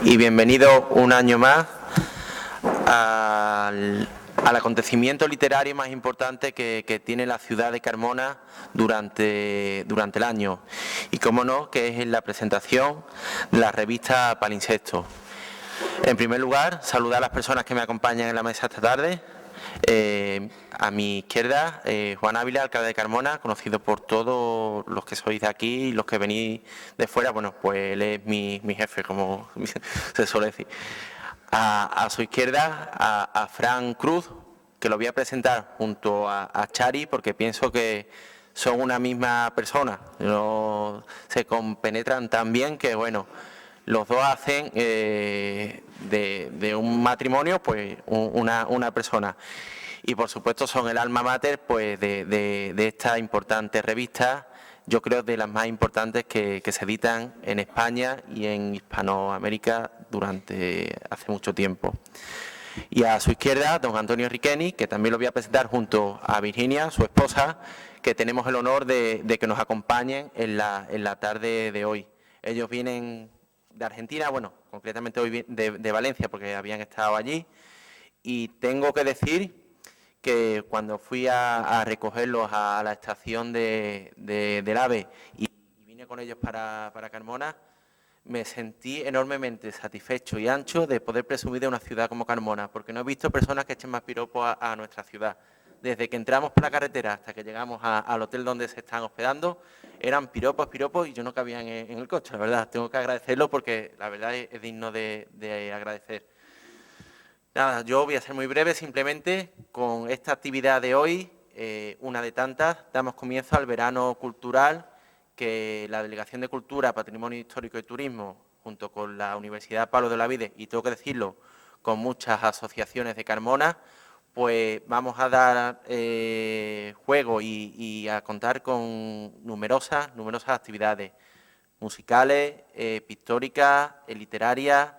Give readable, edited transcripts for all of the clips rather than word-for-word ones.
Y bienvenido un año más al acontecimiento literario más importante que tiene la ciudad de Carmona durante el año. Y cómo no, que es la presentación de la revista Palincesto. En primer lugar, saludar a las personas que me acompañan en la mesa esta tarde. A mi izquierda, Juan Ávila, alcalde de Carmona, conocido por todos los que sois de aquí y los que venís de fuera. Bueno, pues él es mi jefe, como se suele decir. A su izquierda, a Fran Cruz, que lo voy a presentar junto a Chari, porque pienso que son una misma persona. No, se compenetran tan bien que, bueno, los dos hacen de un matrimonio pues una persona. Y por supuesto son el alma mater pues de esta importante revista, yo creo de las más importantes que se editan en España y en Hispanoamérica hace mucho tiempo. Y a su izquierda, don Antonio Riqueni, que también lo voy a presentar junto a Virginia, su esposa, que tenemos el honor de que nos acompañen en la tarde de hoy. Ellos vienen de Argentina, bueno, concretamente hoy de Valencia, porque habían estado allí, y tengo que decir que cuando fui a recogerlos a la estación del AVE y vine con ellos para Carmona, me sentí enormemente satisfecho y ancho de poder presumir de una ciudad como Carmona, porque no he visto personas que echen más piropos a nuestra ciudad. Desde que entramos por la carretera hasta que llegamos al hotel donde se están hospedando, eran piropos y yo no cabía en el coche, la verdad. Tengo que agradecerlo porque la verdad es digno de agradecer. Nada, yo voy a ser muy breve, simplemente con esta actividad de hoy, una de tantas, damos comienzo al verano cultural que la Delegación de Cultura, Patrimonio Histórico y Turismo, junto con la Universidad Pablo de Olavide, y tengo que decirlo, con muchas asociaciones de Carmona, pues vamos a dar juego y a contar con numerosas actividades musicales, pictóricas, literarias.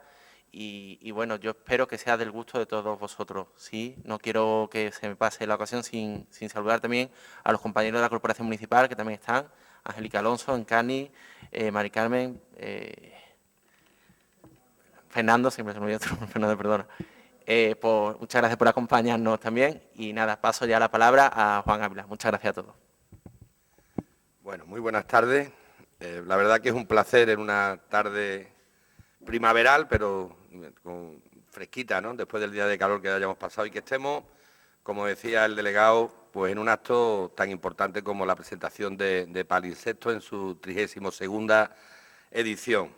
Y bueno, yo espero que sea del gusto de todos vosotros. Sí, no quiero que se me pase la ocasión sin saludar también a los compañeros de la Corporación Municipal que también están, Angélica Alonso, Encani, Mari Carmen, Fernando, siempre se me olvida tu nombre, Fernando, perdona. Muchas gracias por acompañarnos también y nada, paso ya la palabra a Juan Ávila. Muchas gracias a todos. Bueno, muy buenas tardes. La verdad que es un placer en una tarde primaveral, pero fresquita, ¿no? Después del día de calor que hayamos pasado y que estemos, como decía el delegado, pues en un acto tan importante como la presentación de Palincesto en su 32ª edición.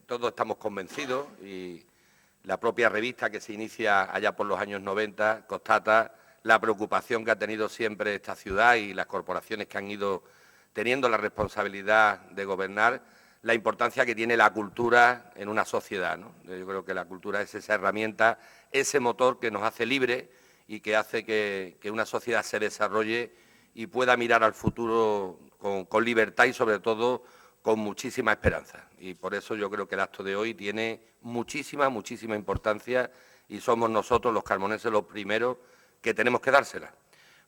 Todos estamos convencidos y la propia revista que se inicia allá por los años 90 constata la preocupación que ha tenido siempre esta ciudad y las corporaciones que han ido teniendo la responsabilidad de gobernar, la importancia que tiene la cultura en una sociedad, ¿no? Yo creo que la cultura es esa herramienta, ese motor que nos hace libres y que hace que una sociedad se desarrolle y pueda mirar al futuro con libertad y, sobre todo, con muchísima esperanza. Y por eso yo creo que el acto de hoy tiene muchísima importancia y somos nosotros, los carmoneses, los primeros que tenemos que dársela.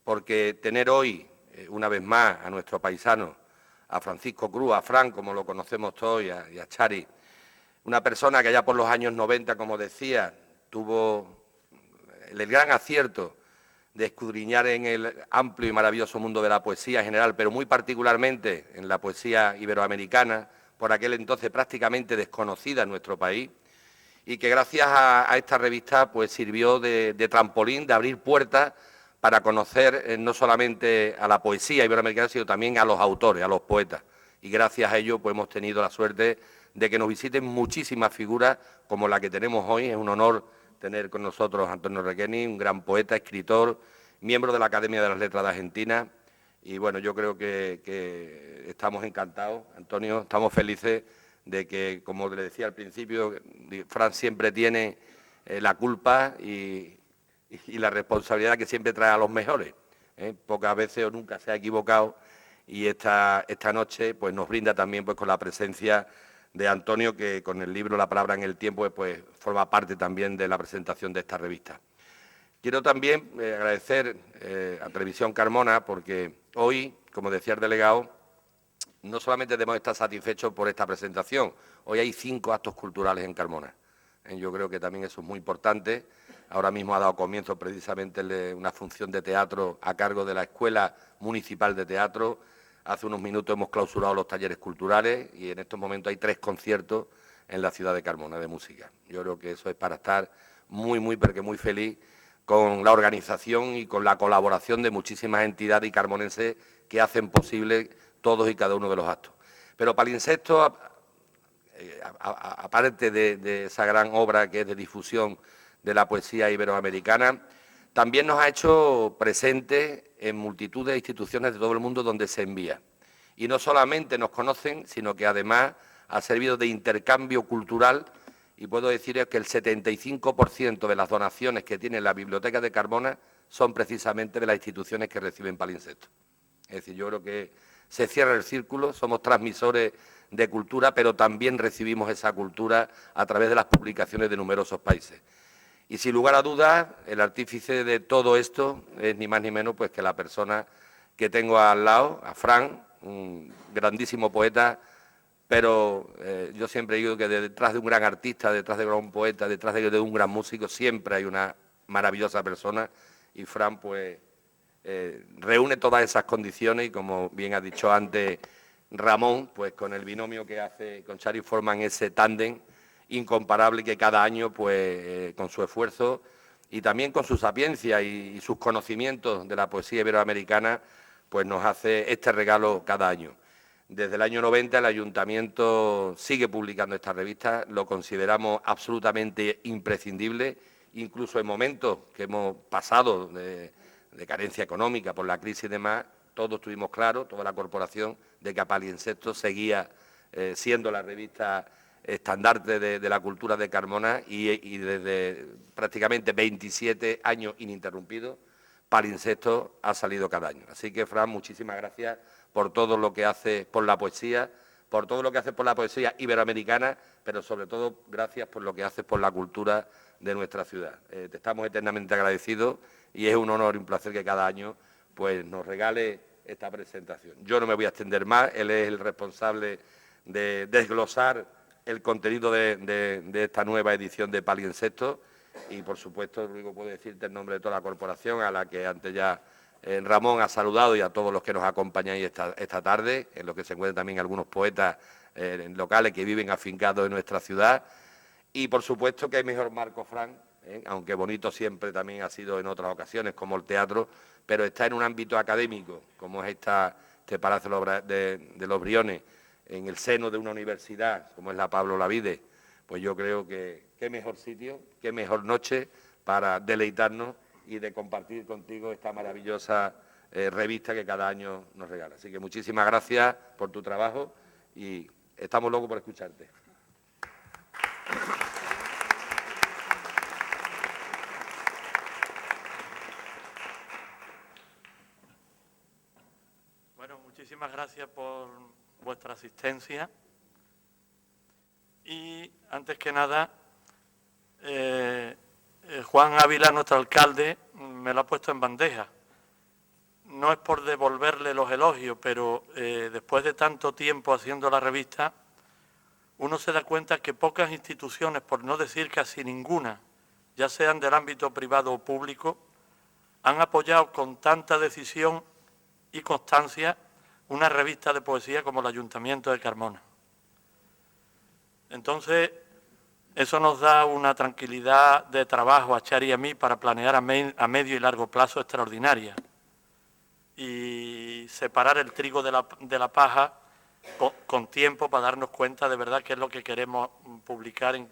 Porque tener hoy, una vez más, a nuestro paisano, a Francisco Cruz, a Fran, como lo conocemos todos, y a Chari, una persona que allá por los años 90, como decía, tuvo el gran acierto de escudriñar en el amplio y maravilloso mundo de la poesía en general, pero muy particularmente en la poesía iberoamericana, por aquel entonces prácticamente desconocida en nuestro país, y que gracias a esta revista pues sirvió de trampolín, de abrir puertas para conocer no solamente a la poesía iberoamericana, sino también a los autores, a los poetas. Y gracias a ello pues hemos tenido la suerte de que nos visiten muchísimas figuras como la que tenemos hoy. Es un honor tener con nosotros a Antonio Riqueni, un gran poeta, escritor, miembro de la Academia de las Letras de Argentina. Y bueno, yo creo que estamos encantados, Antonio, estamos felices de que, como le decía al principio, Fran siempre tiene la culpa y la responsabilidad que siempre trae a los mejores. Pocas veces o nunca se ha equivocado, y esta noche pues nos brinda también pues con la presencia de Antonio, que con el libro La palabra en el tiempo pues forma parte también de la presentación de esta revista. Quiero también agradecer a Televisión Carmona, porque hoy, como decía el delegado, no solamente debemos estar satisfechos por esta presentación, hoy hay 5 actos culturales en Carmona. Yo creo que también eso es muy importante. Ahora mismo ha dado comienzo precisamente una función de teatro a cargo de la Escuela Municipal de Teatro. Hace unos minutos hemos clausurado los talleres culturales y en estos momentos hay 3 conciertos en la ciudad de Carmona de música. Yo creo que eso es para estar muy, pero que muy feliz con la organización y con la colaboración de muchísimas entidades y carmonenses que hacen posible todos y cada uno de los actos. Pero Palinsectos, aparte de esa gran obra que es de difusión de la poesía iberoamericana, también nos ha hecho presente en multitud de instituciones de todo el mundo donde se envía. Y no solamente nos conocen, sino que además ha servido de intercambio cultural, y puedo deciros que el 75% de las donaciones que tiene la Biblioteca de Carmona son precisamente de las instituciones que reciben Palinsectos. Es decir, yo creo que se cierra el círculo, somos transmisores de cultura, pero también recibimos esa cultura a través de las publicaciones de numerosos países. Y sin lugar a dudas, el artífice de todo esto es ni más ni menos pues, que la persona que tengo al lado, a Fran, un grandísimo poeta, pero yo siempre digo que detrás de un gran artista, detrás de un gran poeta, detrás de un gran músico, siempre hay una maravillosa persona, y Fran pues reúne todas esas condiciones, y como bien ha dicho antes Ramón, pues con el binomio que hace con Chari forman ese tándem incomparable que cada año, pues con su esfuerzo y también con su sapiencia y sus conocimientos de la poesía iberoamericana, pues nos hace este regalo cada año. Desde el año 90 el Ayuntamiento sigue publicando esta revista, lo consideramos absolutamente imprescindible, incluso en momentos que hemos pasado de carencia económica por la crisis y demás, todos tuvimos claro, toda la corporación, de que Palinsectos seguía siendo la revista estandarte de la cultura de Carmona, y desde prácticamente 27 años ininterrumpidos, Palinsectos ha salido cada año. Así que, Fran, muchísimas gracias por todo lo que haces por la poesía, por todo lo que haces por la poesía iberoamericana, pero sobre todo gracias por lo que haces por la cultura de nuestra ciudad. Te estamos eternamente agradecidos y es un honor y un placer que cada año pues, nos regale esta presentación. Yo no me voy a extender más, él es el responsable de desglosar el contenido de esta nueva edición de Palinsectos, y por supuesto luego puedo decirte en nombre de toda la corporación, a la que antes ya Ramón ha saludado, y a todos los que nos acompañáis esta tarde, en los que se encuentran también algunos poetas locales que viven afincados en nuestra ciudad. Y por supuesto que hay mejor marco, Fran, aunque bonito siempre también ha sido en otras ocasiones, como el teatro, pero está en un ámbito académico, como es este Palacio de los Briones, en el seno de una universidad, como es la Pablo Olavide. Pues yo creo que qué mejor sitio, qué mejor noche para deleitarnos y de compartir contigo esta maravillosa revista que cada año nos regala. Así que muchísimas gracias por tu trabajo y estamos locos por escucharte. Bueno, muchísimas gracias por vuestra asistencia. Y antes que nada, Juan Ávila, nuestro alcalde, me lo ha puesto en bandeja. No es por devolverle los elogios, pero después de tanto tiempo haciendo la revista, uno se da cuenta que pocas instituciones, por no decir casi ninguna, ya sean del ámbito privado o público, han apoyado con tanta decisión y constancia una revista de poesía como el Ayuntamiento de Carmona. Entonces, eso nos da una tranquilidad de trabajo a Chari y a mí para planear a medio y largo plazo extraordinaria y separar el trigo de la paja con tiempo para darnos cuenta de verdad qué es lo que queremos publicar en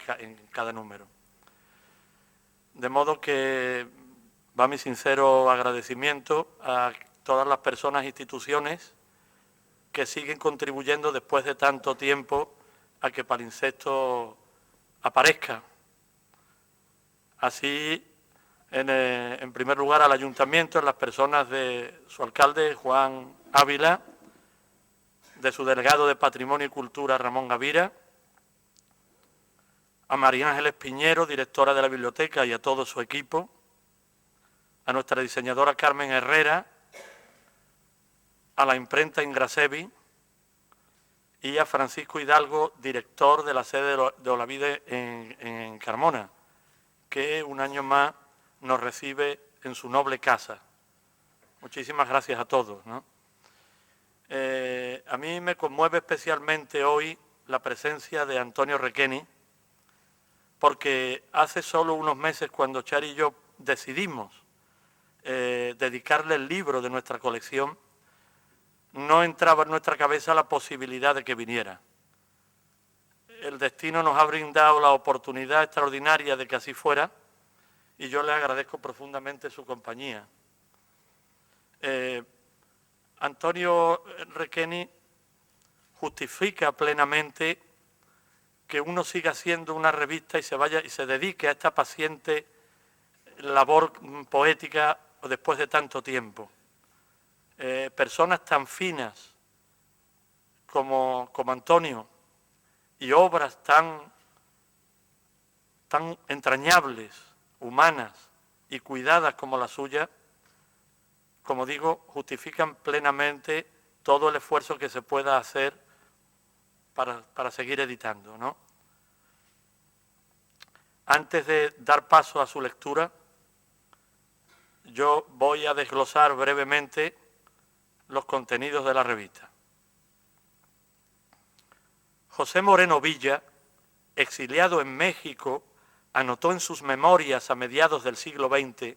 cada número. De modo que va mi sincero agradecimiento a todas las personas e instituciones que siguen contribuyendo después de tanto tiempo a que Palincesto aparezca. Así, en primer lugar, al Ayuntamiento, en las personas de su alcalde, Juan Ávila, de su delegado de Patrimonio y Cultura, Ramón Gavira, a María Ángeles Piñero, directora de la biblioteca, y a todo su equipo, a nuestra diseñadora Carmen Herrera, a la imprenta Ingrasevi y a Francisco Hidalgo, director de la sede de Olavide en Carmona, que un año más nos recibe en su noble casa. Muchísimas gracias a todos, ¿no? A mí me conmueve especialmente hoy la presencia de Antonio Requeni, porque hace solo unos meses, cuando Chari y yo decidimos dedicarle el libro de nuestra colección, no entraba en nuestra cabeza la posibilidad de que viniera. El destino nos ha brindado la oportunidad extraordinaria de que así fuera, y yo le agradezco profundamente su compañía. Antonio Requeni justifica plenamente que uno siga haciendo una revista y se dedique a esta paciente labor poética después de tanto tiempo. Personas tan finas como Antonio y obras tan entrañables, humanas y cuidadas como la suya, como digo, justifican plenamente todo el esfuerzo que se pueda hacer para seguir editando, ¿no? Antes de dar paso a su lectura, yo voy a desglosar brevemente los contenidos de la revista. José Moreno Villa, exiliado en México, anotó en sus memorias a mediados del siglo XX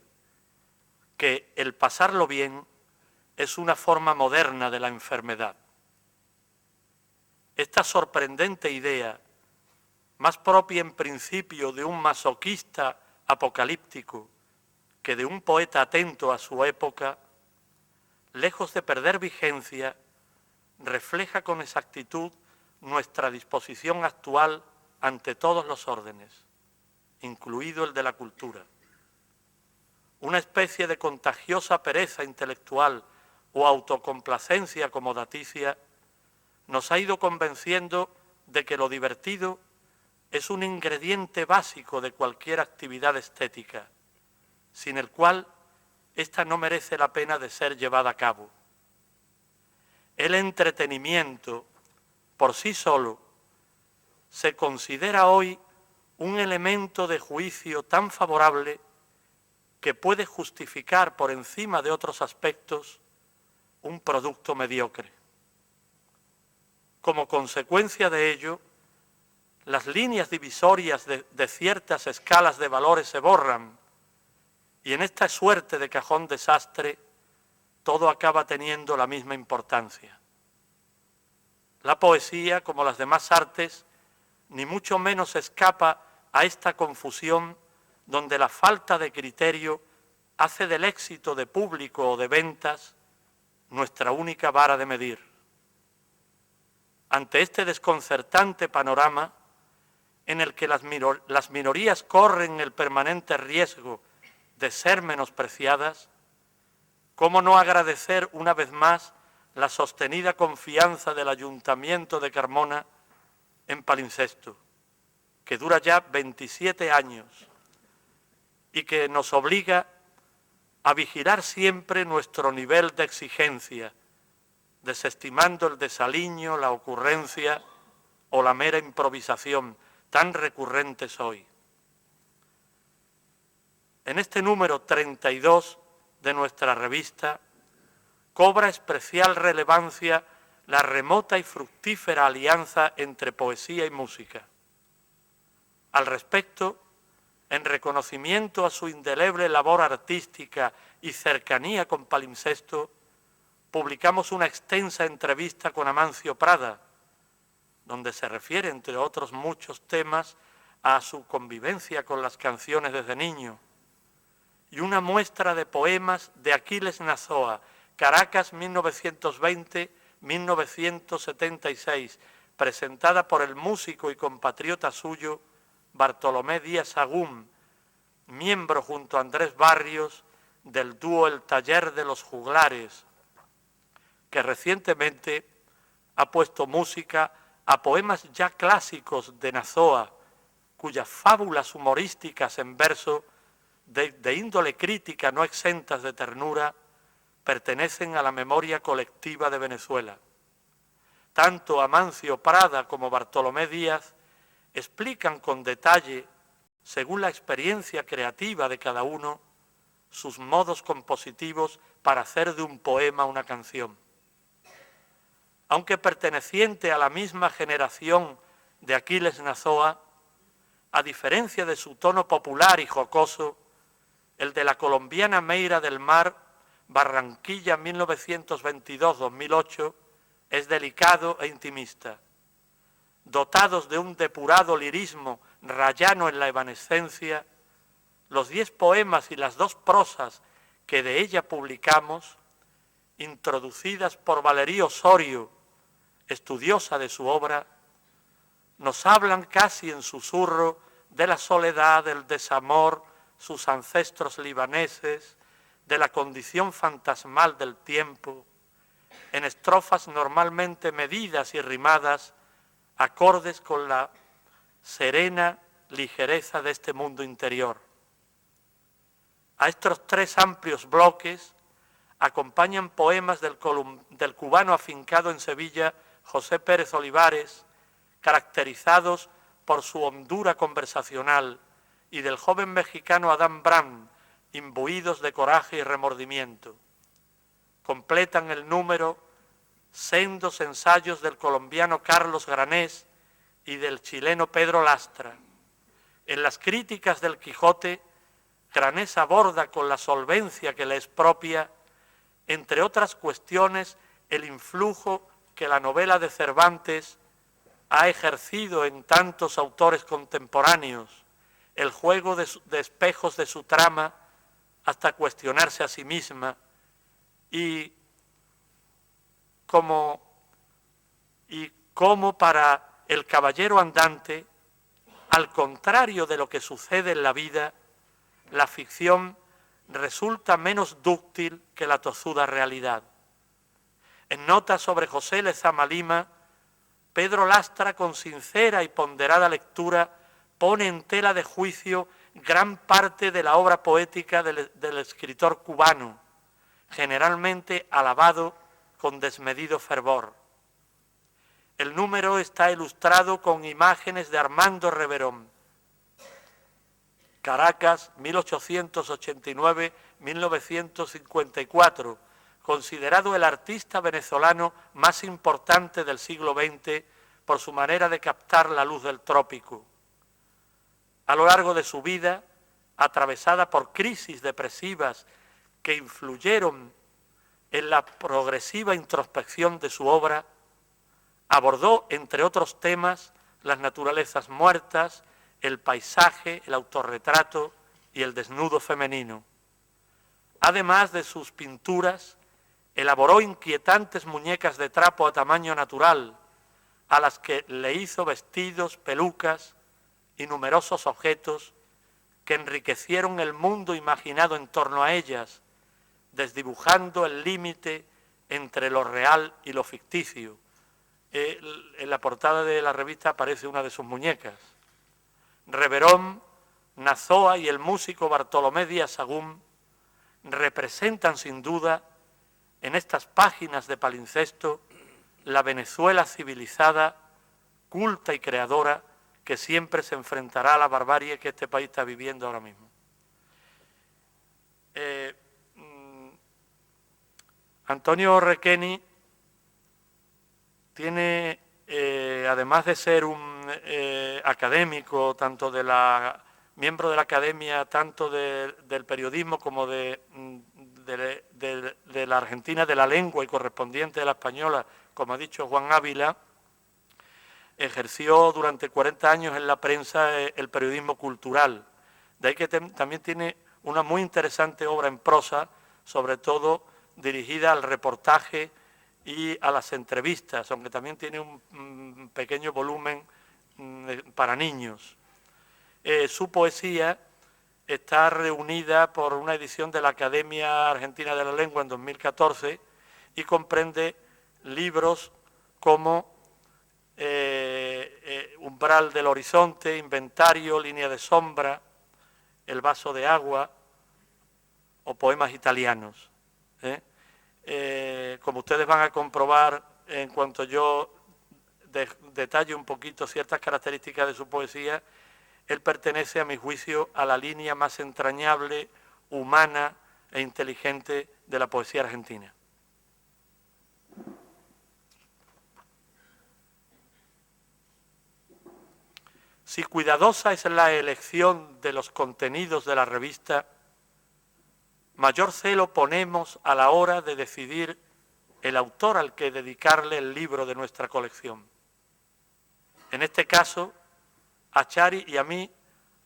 que el pasarlo bien es una forma moderna de la enfermedad. Esta sorprendente idea, más propia en principio de un masoquista apocalíptico que de un poeta atento a su época, lejos de perder vigencia, refleja con exactitud nuestra disposición actual ante todos los órdenes, incluido el de la cultura. Una especie de contagiosa pereza intelectual o autocomplacencia acomodaticia nos ha ido convenciendo de que lo divertido es un ingrediente básico de cualquier actividad estética, sin el cual ésta no merece la pena de ser llevada a cabo. El entretenimiento, por sí solo, se considera hoy un elemento de juicio tan favorable que puede justificar por encima de otros aspectos un producto mediocre. Como consecuencia de ello, las líneas divisorias de ciertas escalas de valores se borran y en esta suerte de cajón desastre todo acaba teniendo la misma importancia. La poesía, como las demás artes, ni mucho menos escapa a esta confusión donde la falta de criterio hace del éxito de público o de ventas nuestra única vara de medir. Ante este desconcertante panorama, en el que las minorías corren el permanente riesgo de ser menospreciadas, ¿cómo no agradecer una vez más la sostenida confianza del Ayuntamiento de Carmona en Palincesto, que dura ya 27 años y que nos obliga a vigilar siempre nuestro nivel de exigencia, desestimando el desaliño, la ocurrencia o la mera improvisación tan recurrentes hoy? En este número 32 de nuestra revista cobra especial relevancia la remota y fructífera alianza entre poesía y música. Al respecto, en reconocimiento a su indeleble labor artística y cercanía con Palincesto, publicamos una extensa entrevista con Amancio Prada, donde se refiere, entre otros muchos temas, a su convivencia con las canciones desde niño, y una muestra de poemas de Aquiles Nazoa, Caracas 1920-1976, presentada por el músico y compatriota suyo Bartolomé Díaz Sagún, miembro junto a Andrés Barrios del dúo El Taller de los Juglares, que recientemente ha puesto música a poemas ya clásicos de Nazoa, cuyas fábulas humorísticas en verso de índole crítica no exentas de ternura pertenecen a la memoria colectiva de Venezuela. Tanto Amancio Prada como Bartolomé Díaz explican con detalle, según la experiencia creativa de cada uno, sus modos compositivos para hacer de un poema una canción. Aunque perteneciente a la misma generación de Aquiles Nazoa, a diferencia de su tono popular y jocoso, el de la colombiana Meira del Mar, Barranquilla 1922-2008, es delicado e intimista. Dotados de un depurado lirismo rayano en la evanescencia, los 10 poemas y las 2 prosas que de ella publicamos, introducidas por Valería Osorio, estudiosa de su obra, nos hablan casi en susurro de la soledad, del desamor, sus ancestros libaneses, de la condición fantasmal del tiempo, en estrofas normalmente medidas y rimadas, acordes con la serena ligereza de este mundo interior. A estos 3 amplios bloques acompañan poemas del cubano afincado en Sevilla, José Pérez Olivares, caracterizados por su hondura conversacional, y del joven mexicano Adán Brand, imbuidos de coraje y remordimiento. Completan el número sendos ensayos del colombiano Carlos Granés y del chileno Pedro Lastra. En las críticas del Quijote, Granés aborda con la solvencia que le es propia, entre otras cuestiones, el influjo que la novela de Cervantes ha ejercido en tantos autores contemporáneos, el juego de espejos de su trama hasta cuestionarse a sí misma, y como para el caballero andante, al contrario de lo que sucede en la vida, la ficción resulta menos dúctil que la tozuda realidad. En notas sobre José Lezama Lima, Pedro Lastra, con sincera y ponderada lectura, pone en tela de juicio gran parte de la obra poética del escritor cubano, generalmente alabado con desmedido fervor. El número está ilustrado con imágenes de Armando Reverón. Caracas, 1889-1954, considerado el artista venezolano más importante del siglo XX por su manera de captar la luz del trópico. A lo largo de su vida, atravesada por crisis depresivas que influyeron en la progresiva introspección de su obra, abordó, entre otros temas, las naturalezas muertas, el paisaje, el autorretrato y el desnudo femenino. Además de sus pinturas, elaboró inquietantes muñecas de trapo a tamaño natural, a las que le hizo vestidos, pelucas y numerosos objetos que enriquecieron el mundo imaginado en torno a ellas, desdibujando el límite entre lo real y lo ficticio. En la portada de la revista aparece una de sus muñecas. Reverón, Nazoa y el músico Bartolomé Díaz Sagún representan sin duda en estas páginas de Palincesto la Venezuela civilizada, culta y creadora que siempre se enfrentará a la barbarie que este país está viviendo ahora mismo. Antonio Requeni tiene, además de ser un académico, miembro de la academia tanto del periodismo como de la Argentina de la lengua y correspondiente de la española, como ha dicho Juan Ávila, ejerció durante 40 años en la prensa el periodismo cultural. De ahí que también tiene una muy interesante obra en prosa, sobre todo dirigida al reportaje y a las entrevistas, aunque también tiene un pequeño volumen para niños. Su poesía está reunida por una edición de la Academia Argentina de la Lengua en 2014 y comprende libros como Umbral del Horizonte, Inventario, Línea de Sombra, El Vaso de Agua o poemas italianos. Como ustedes van a comprobar en cuanto yo detalle un poquito ciertas características de su poesía, él pertenece, a mi juicio, a la línea más entrañable, humana e inteligente de la poesía argentina. Si cuidadosa es la elección de los contenidos de la revista, mayor celo ponemos a la hora de decidir el autor al que dedicarle el libro de nuestra colección. En este caso, a Chari y a mí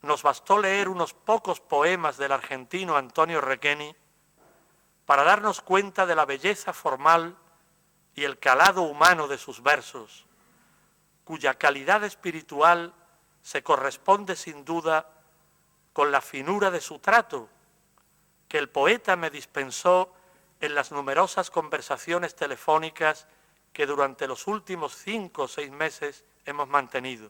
nos bastó leer unos pocos poemas del argentino Antonio Requeni para darnos cuenta de la belleza formal y el calado humano de sus versos, cuya calidad espiritual se corresponde sin duda con la finura de su trato, que el poeta me dispensó en las numerosas conversaciones telefónicas que durante los últimos 5 o 6 meses hemos mantenido.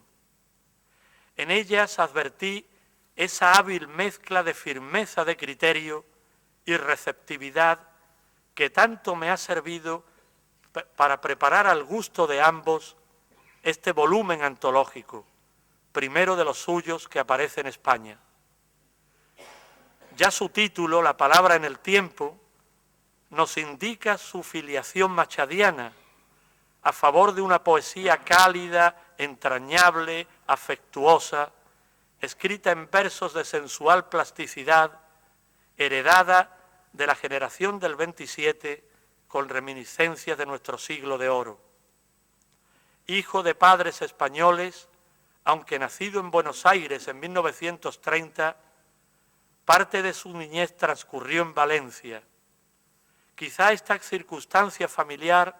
En ellas advertí esa hábil mezcla de firmeza de criterio y receptividad que tanto me ha servido para preparar al gusto de ambos este volumen antológico, primero de los suyos que aparece en España. Ya su título, La palabra en el tiempo, nos indica su filiación machadiana a favor de una poesía cálida, entrañable, afectuosa, escrita en versos de sensual plasticidad, heredada de la generación del 27 con reminiscencias de nuestro siglo de oro. Hijo de padres españoles, aunque nacido en Buenos Aires en 1930, parte de su niñez transcurrió en Valencia. Quizá esta circunstancia familiar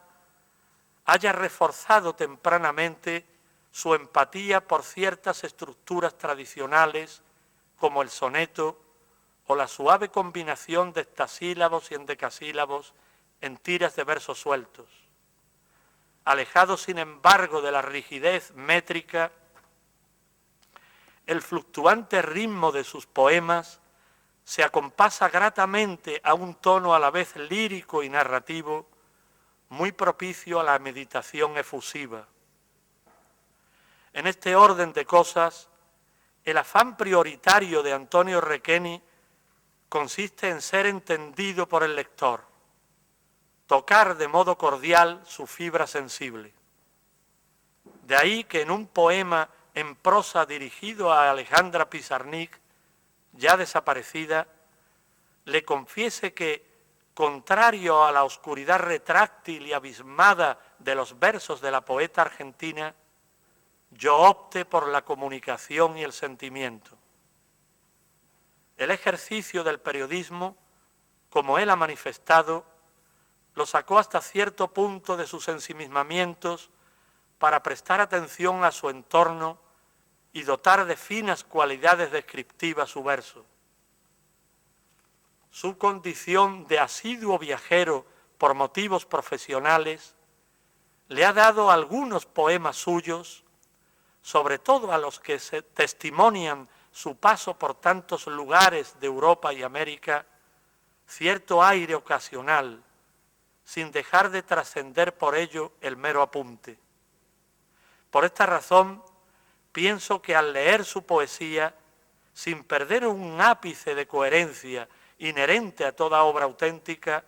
haya reforzado tempranamente su empatía por ciertas estructuras tradicionales como el soneto o la suave combinación de hectasílabos y endecasílabos en tiras de versos sueltos. Alejado, sin embargo, de la rigidez métrica, el fluctuante ritmo de sus poemas se acompasa gratamente a un tono a la vez lírico y narrativo, muy propicio a la meditación efusiva. En este orden de cosas, el afán prioritario de Antonio Requeni consiste en ser entendido por el lector, tocar de modo cordial su fibra sensible. De ahí que en un poema en prosa dirigido a Alejandra Pizarnik, ya desaparecida, le confiese que, contrario a la oscuridad retráctil y abismada de los versos de la poeta argentina, yo opte por la comunicación y el sentimiento. El ejercicio del periodismo, como él ha manifestado, lo sacó hasta cierto punto de sus ensimismamientos para prestar atención a su entorno y dotar de finas cualidades descriptivas su verso. Su condición de asiduo viajero por motivos profesionales le ha dado algunos poemas suyos, sobre todo a los que se testimonian su paso por tantos lugares de Europa y América, cierto aire ocasional, sin dejar de trascender por ello el mero apunte. Por esta razón, pienso que al leer su poesía, sin perder un ápice de coherencia inherente a toda obra auténtica,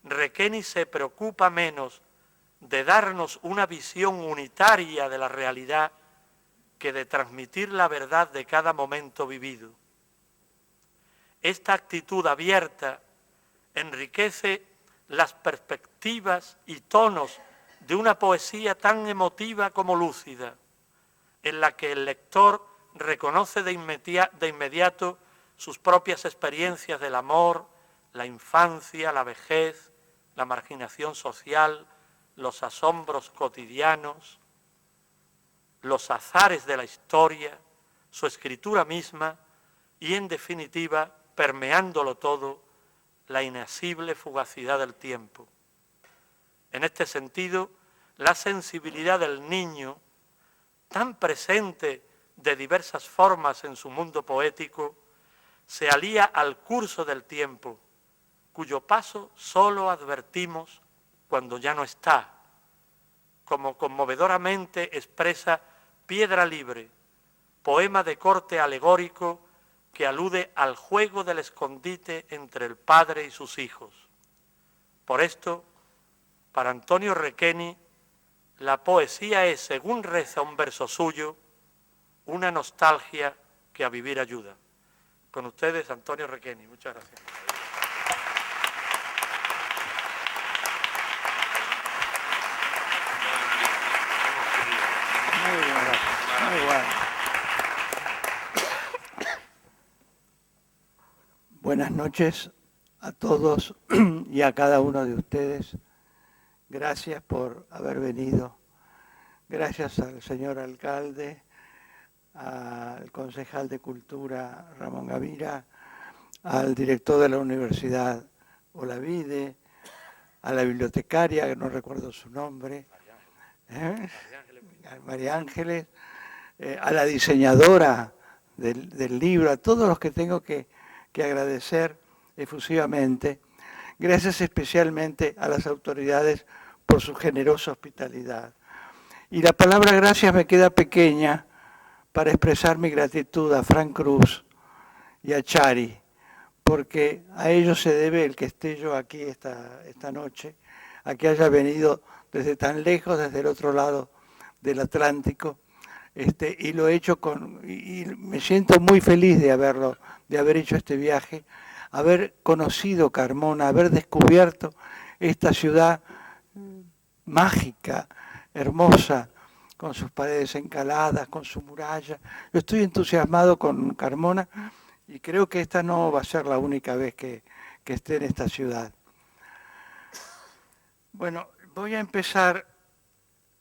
Requeni se preocupa menos de darnos una visión unitaria de la realidad que de transmitir la verdad de cada momento vivido. Esta actitud abierta enriquece las perspectivas y tonos de una poesía tan emotiva como lúcida, en la que el lector reconoce de inmediato sus propias experiencias del amor, la infancia, la vejez, la marginación social, los asombros cotidianos, los azares de la historia, su escritura misma y, en definitiva, permeándolo todo, la inasible fugacidad del tiempo. En este sentido, la sensibilidad del niño, tan presente de diversas formas en su mundo poético, se alía al curso del tiempo, cuyo paso solo advertimos cuando ya no está, como conmovedoramente expresa Piedra Libre, poema de corte alegórico que alude al juego del escondite entre el padre y sus hijos. Por esto, para Antonio Requeni, la poesía es, según reza un verso suyo, una nostalgia que a vivir ayuda. Con ustedes, Antonio Requeni. Muchas gracias. Muy bueno. Buenas noches a todos y a cada uno de ustedes. Gracias por haber venido. Gracias al señor alcalde, al concejal de Cultura, Ramón Gavira, al director de la Universidad Olavide, a la bibliotecaria, que no recuerdo su nombre, María Ángeles, a la diseñadora del libro, a todos los que tengo que agradecer efusivamente. Gracias especialmente a las autoridades por su generosa hospitalidad. Y la palabra gracias me queda pequeña para expresar mi gratitud a Frank Cruz y a Chari, porque a ellos se debe el que esté yo aquí esta noche, a que haya venido desde tan lejos, desde el otro lado del Atlántico, y lo he hecho y me siento muy feliz de haber hecho este viaje, haber conocido Carmona, haber descubierto esta ciudad mágica, hermosa, con sus paredes encaladas, con su muralla. Yo estoy entusiasmado con Carmona y creo que esta no va a ser la única vez que esté en esta ciudad. Bueno, voy a empezar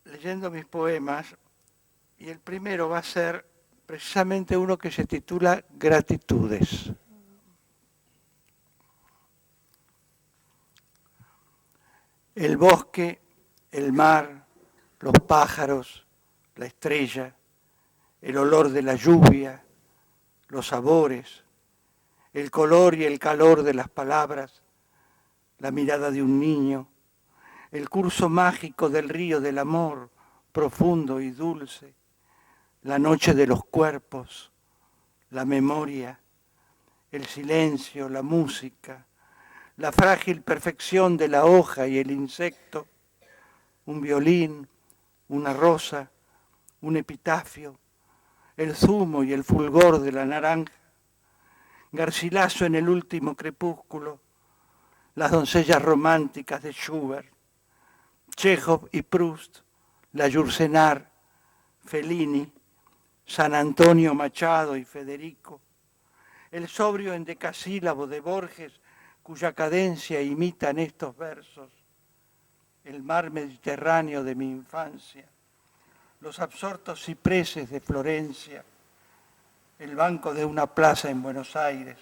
leyendo mis poemas y el primero va a ser precisamente uno que se titula Gratitudes. El bosque, el mar, los pájaros, la estrella, el olor de la lluvia, los sabores, el color y el calor de las palabras, la mirada de un niño, el curso mágico del río del amor, profundo y dulce, la noche de los cuerpos, la memoria, el silencio, la música, la frágil perfección de la hoja y el insecto, un violín, una rosa, un epitafio, el zumo y el fulgor de la naranja, Garcilaso en el último crepúsculo, las doncellas románticas de Schubert, Chekhov y Proust, la Yourcenar, Fellini, San Antonio Machado y Federico, el sobrio endecasílabo de Borges, cuya cadencia imitan estos versos, el mar Mediterráneo de mi infancia, los absortos cipreses de Florencia, el banco de una plaza en Buenos Aires,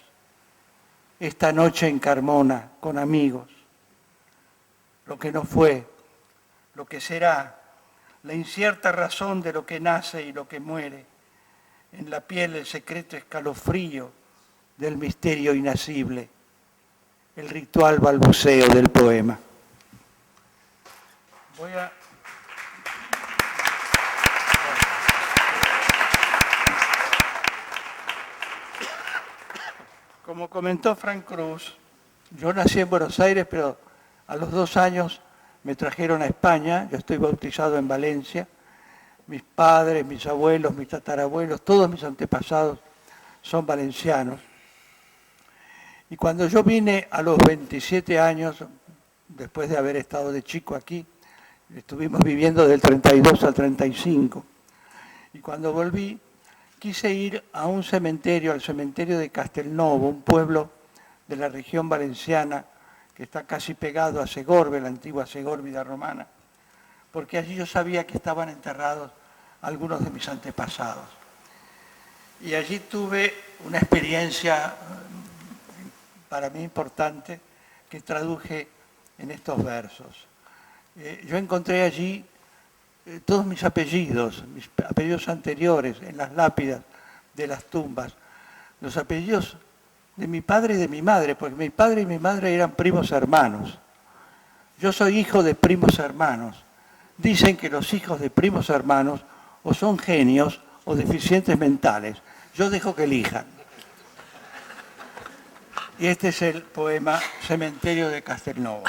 esta noche en Carmona con amigos, lo que no fue, lo que será, la incierta razón de lo que nace y lo que muere, en la piel el secreto escalofrío del misterio inacible, el ritual balbuceo del poema. Como comentó Frank Cruz, yo nací en Buenos Aires, pero a los 2 años me trajeron a España. Yo estoy bautizado en Valencia. Mis padres, mis abuelos, mis tatarabuelos, todos mis antepasados son valencianos. Y cuando yo vine a los 27 años, después de haber estado de chico aquí, estuvimos viviendo del 32 al 35, y cuando volví, quise ir a un cementerio, al cementerio de Castelnovo, un pueblo de la región valenciana que está casi pegado a Segorbe, la antigua Segórbida romana, porque allí yo sabía que estaban enterrados algunos de mis antepasados. Y allí tuve una experiencia para mí importante que traduje en estos versos. Yo encontré allí todos mis apellidos anteriores en las lápidas de las tumbas, los apellidos de mi padre y de mi madre, porque mi padre y mi madre eran primos hermanos. Yo soy hijo de primos hermanos. Dicen que los hijos de primos hermanos o son genios o deficientes mentales. Yo dejo que elijan. Y este es el poema Cementerio de Castelnuovo.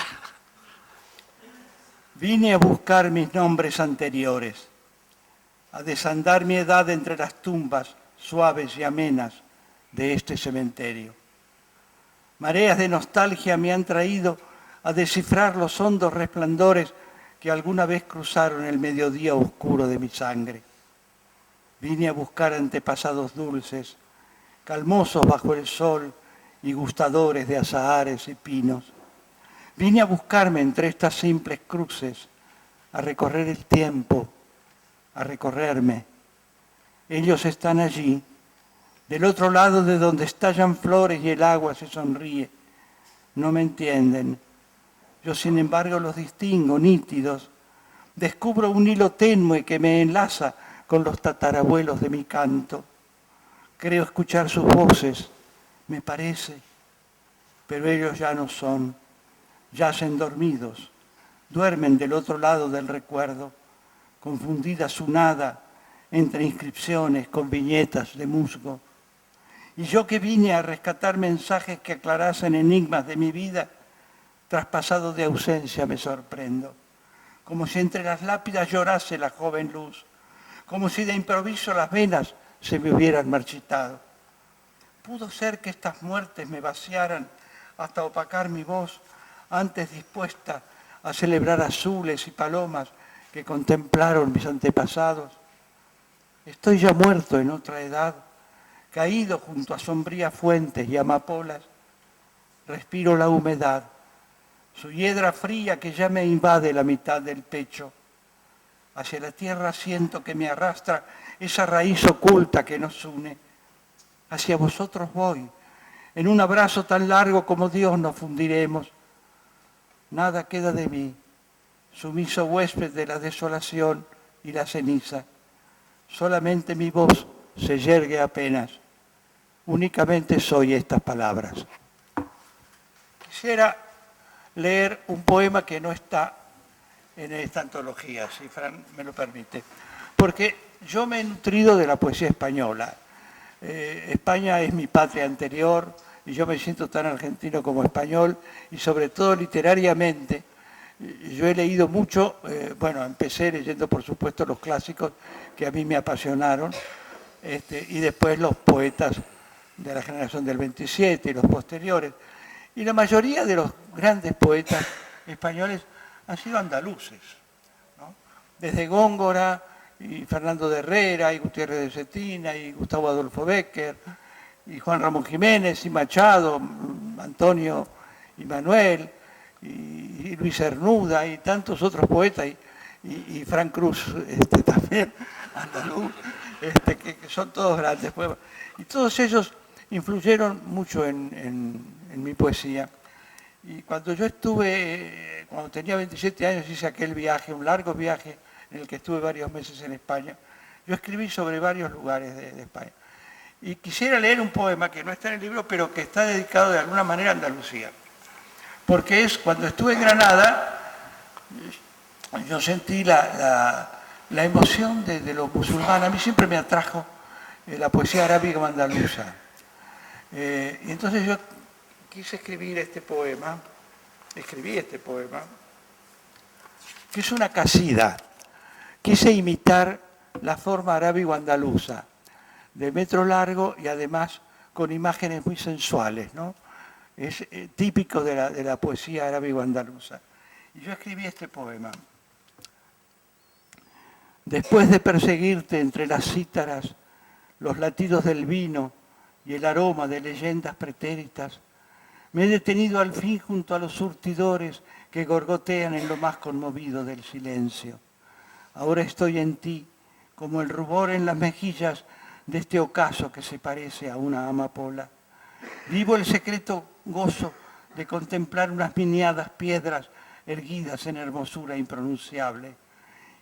Vine a buscar mis nombres anteriores, a desandar mi edad entre las tumbas suaves y amenas de este cementerio. Mareas de nostalgia me han traído a descifrar los hondos resplandores que alguna vez cruzaron el mediodía oscuro de mi sangre. Vine a buscar antepasados dulces, calmosos bajo el sol y gustadores de azahares y pinos. Vine a buscarme entre estas simples cruces, a recorrer el tiempo, a recorrerme. Ellos están allí, del otro lado de donde estallan flores y el agua se sonríe. No me entienden. Yo, sin embargo, los distingo, nítidos. Descubro un hilo tenue que me enlaza con los tatarabuelos de mi canto. Creo escuchar sus voces, me parece, pero ellos ya no son. Yacen dormidos, duermen del otro lado del recuerdo, confundida su nada entre inscripciones con viñetas de musgo. Y yo que vine a rescatar mensajes que aclarasen enigmas de mi vida, traspasado de ausencia me sorprendo, como si entre las lápidas llorase la joven luz, como si de improviso las venas se me hubieran marchitado. Pudo ser que estas muertes me vaciaran hasta opacar mi voz, antes dispuesta a celebrar azules y palomas que contemplaron mis antepasados. Estoy ya muerto en otra edad, caído junto a sombrías fuentes y amapolas. Respiro la humedad, su hiedra fría que ya me invade la mitad del pecho. Hacia la tierra siento que me arrastra esa raíz oculta que nos une. Hacia vosotros voy, en un abrazo tan largo como Dios nos fundiremos. Nada queda de mí, sumiso huésped de la desolación y la ceniza. Solamente mi voz se yergue apenas. Únicamente soy estas palabras. Quisiera leer un poema que no está en esta antología, si Fran me lo permite, porque yo me he nutrido de la poesía española. España es mi patria anterior y yo me siento tan argentino como español, y sobre todo literariamente. Yo he leído mucho, empecé leyendo por supuesto los clásicos que a mí me apasionaron, y después los poetas de la generación del 27 y los posteriores. Y la mayoría de los grandes poetas españoles han sido andaluces, ¿no? Desde Góngora y Fernando de Herrera y Gutiérrez de Cetina y Gustavo Adolfo Bécquer y Juan Ramón Jiménez y Machado, Antonio y Manuel y Luis Cernuda y tantos otros poetas y Frank Cruz también, andaluz, que son todos grandes poemas. Y todos ellos influyeron mucho en mi poesía. Y cuando cuando tenía 27 años, hice aquel viaje, un largo viaje en el que estuve varios meses en España. Yo escribí sobre varios lugares de España. Y quisiera leer un poema que no está en el libro, pero que está dedicado de alguna manera a Andalucía. Porque cuando estuve en Granada, yo sentí la emoción de los musulmanes. A mí siempre me atrajo la poesía arábiga andaluza. Y entonces yo quise escribí este poema, que es una casida. Quise imitar la forma arábigo-andaluza, de metro largo y además con imágenes muy sensuales, ¿no? Es típico de la poesía arábigo-andaluza. Y yo escribí este poema. Después de perseguirte entre las cítaras, los latidos del vino y el aroma de leyendas pretéritas, Me he detenido al fin junto a los surtidores que gorgotean en lo más conmovido del silencio. Ahora estoy en ti, como el rubor en las mejillas de este ocaso que se parece a una amapola. Vivo el secreto gozo de contemplar unas miniadas piedras erguidas en hermosura impronunciable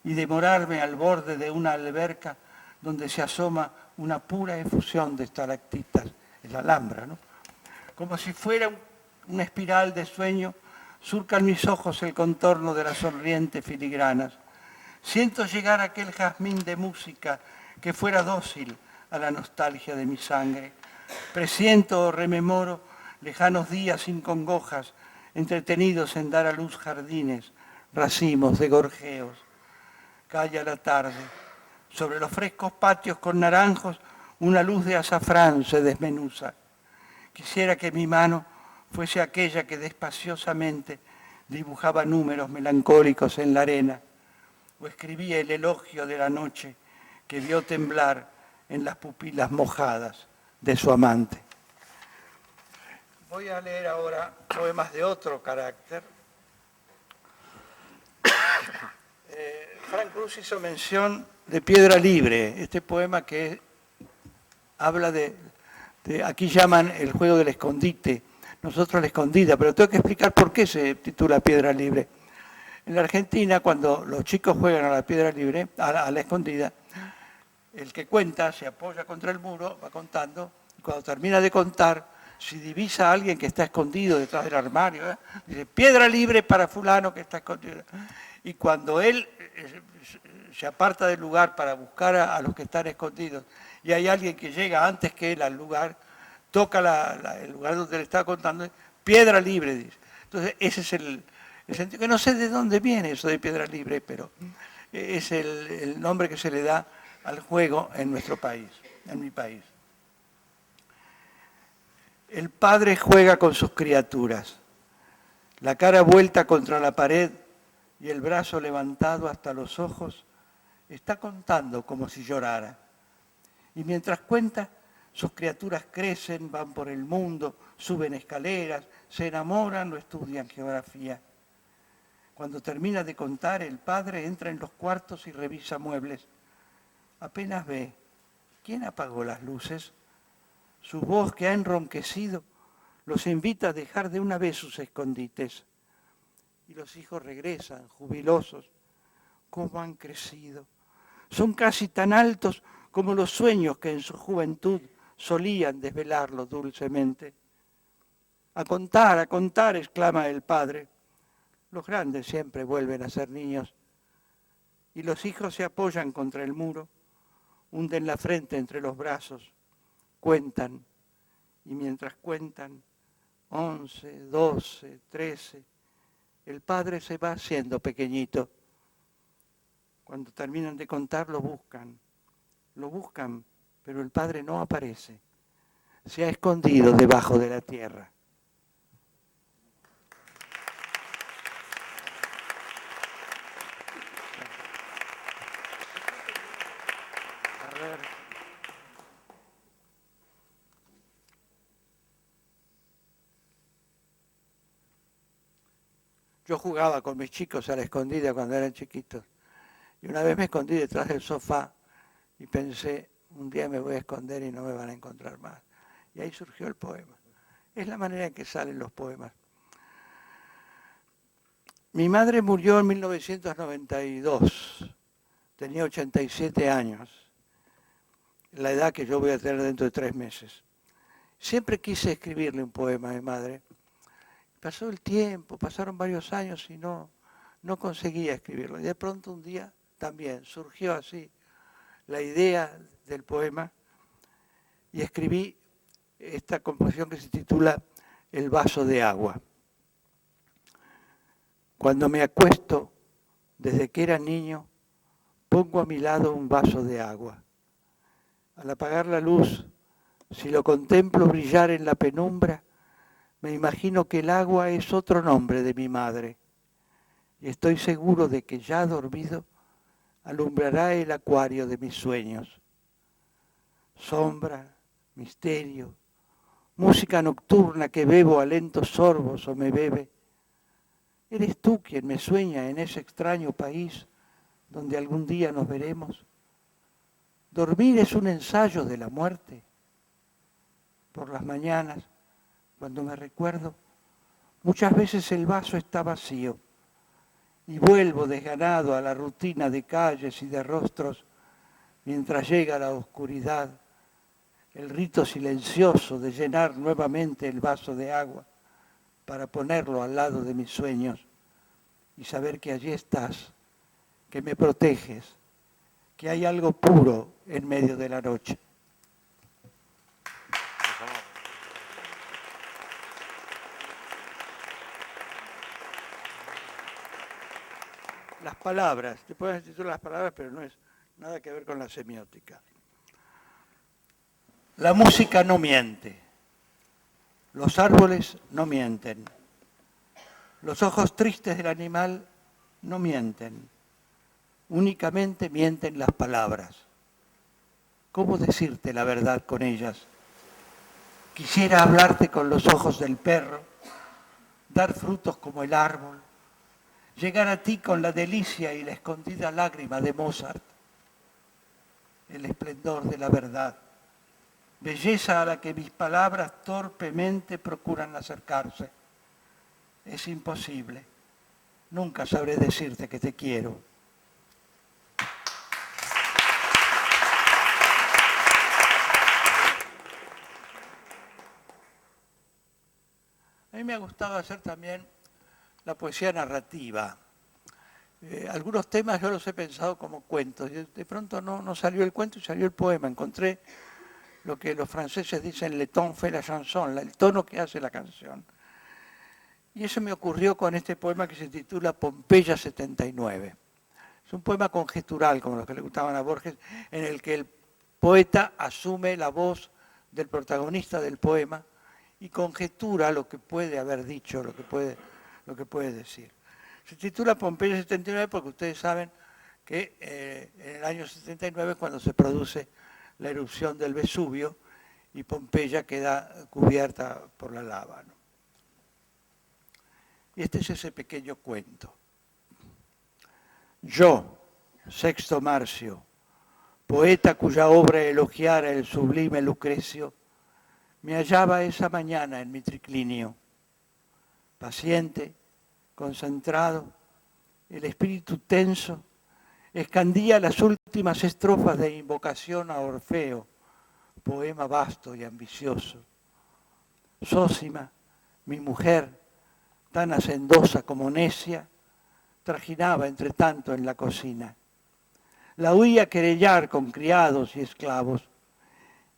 y demorarme al borde de una alberca donde se asoma una pura efusión de estalactitas, el Alhambra, ¿no? Como si fuera una espiral de sueño, surcan mis ojos el contorno de las sonrientes filigranas. Siento llegar aquel jazmín de música que fuera dócil a la nostalgia de mi sangre. Presiento o rememoro lejanos días sin congojas, entretenidos en dar a luz jardines, racimos de gorjeos. Calla la tarde. Sobre los frescos patios con naranjos, una luz de azafrán se desmenuza. Quisiera que mi mano fuese aquella que despaciosamente dibujaba números melancólicos en la arena, o escribía el elogio de la noche que vio temblar en las pupilas mojadas de su amante. Voy a leer ahora poemas de otro carácter. Frank Cruz hizo mención de Piedra Libre, este poema que habla de aquí llaman el juego del escondite, nosotros la escondida, pero tengo que explicar por qué se titula Piedra Libre. En la Argentina, cuando los chicos juegan a la piedra libre, a la escondida, el que cuenta se apoya contra el muro, va contando, y cuando termina de contar, si divisa a alguien que está escondido detrás del armario, dice, piedra libre para fulano que está escondido. Y cuando él se aparta del lugar para buscar a los que están escondidos, y hay alguien que llega antes que él al lugar, toca el lugar donde le está contando, piedra libre, dice. Entonces, ese es el sentido, que no sé de dónde viene eso de piedra libre, pero es el nombre que se le da al juego en nuestro país, en mi país. El padre juega con sus criaturas, la cara vuelta contra la pared y el brazo levantado hasta los ojos, está contando como si llorara. Y mientras cuenta, sus criaturas crecen, van por el mundo, suben escaleras, se enamoran o estudian geografía. Cuando termina de contar, el padre entra en los cuartos y revisa muebles. Apenas ve, ¿quién apagó las luces? Su voz, que ha enronquecido, los invita a dejar de una vez sus escondites. Y los hijos regresan, jubilosos. ¿Cómo han crecido? Son casi tan altos como los sueños que en su juventud solían desvelarlos dulcemente. A contar, exclama el padre. Los grandes siempre vuelven a ser niños. Y los hijos se apoyan contra el muro, hunden la frente entre los brazos, cuentan. Y mientras cuentan, 11, 12, 13, el padre se va haciendo pequeñito. Cuando terminan de contar, lo buscan, pero el padre no aparece. Se ha escondido debajo de la tierra. A ver. Yo jugaba con mis chicos a la escondida cuando eran chiquitos. Y una vez me escondí detrás del sofá y pensé, un día me voy a esconder y no me van a encontrar más. Y ahí surgió el poema. Es la manera en que salen los poemas. Mi madre murió en 1992. Tenía 87 años. La edad que yo voy a tener dentro de 3 meses. Siempre quise escribirle un poema a mi madre. Pasó el tiempo, pasaron varios años y no conseguía escribirlo. Y de pronto un día también surgió así la idea del poema y escribí esta composición que se titula El vaso de agua. Cuando me acuesto, desde que era niño, pongo a mi lado un vaso de agua. Al apagar la luz, si lo contemplo brillar en la penumbra, me imagino que el agua es otro nombre de mi madre y estoy seguro de que ya dormido alumbrará el acuario de mis sueños. Sombra, misterio, música nocturna que bebo a lentos sorbos o me bebe. ¿Eres tú quien me sueña en ese extraño país donde algún día nos veremos? Dormir es un ensayo de la muerte. Por las mañanas, cuando me recuerdo, muchas veces el vaso está vacío y vuelvo desganado a la rutina de calles y de rostros mientras llega la oscuridad, el rito silencioso de llenar nuevamente el vaso de agua para ponerlo al lado de mis sueños y saber que allí estás, que me proteges, que hay algo puro en medio de la noche. Las palabras, te pueden titular las palabras, pero no es nada que ver con la semiótica. La música no miente, los árboles no mienten, los ojos tristes del animal no mienten, únicamente mienten las palabras. ¿Cómo decirte la verdad con ellas? Quisiera hablarte con los ojos del perro, dar frutos como el árbol, llegar a ti con la delicia y la escondida lágrima de Mozart, el esplendor de la verdad, belleza a la que mis palabras torpemente procuran acercarse. Es imposible, nunca sabré decirte que te quiero. A mí me ha gustado hacer también la poesía narrativa. Algunos temas yo los he pensado como cuentos. De pronto no salió el cuento y salió el poema. Encontré lo que los franceses dicen le ton fait la chanson, el tono que hace la canción. Y eso me ocurrió con este poema que se titula Pompeya 79. Es un poema conjetural, como los que le gustaban a Borges, en el que el poeta asume la voz del protagonista del poema y conjetura lo que puede haber dicho, lo que puede decir. Se titula Pompeya 79 porque ustedes saben que en el año 79 es cuando se produce la erupción del Vesubio y Pompeya queda cubierta por la lava, ¿no? Y este es ese pequeño cuento. Yo, Sexto Marcio, poeta cuya obra elogiara el sublime Lucrecio, me hallaba esa mañana en mi triclinio, paciente, concentrado, el espíritu tenso, escandía las últimas estrofas de invocación a Orfeo, poema vasto y ambicioso. Zósima, mi mujer, tan hacendosa como necia, trajinaba entre tanto en la cocina. La oía querellar con criados y esclavos,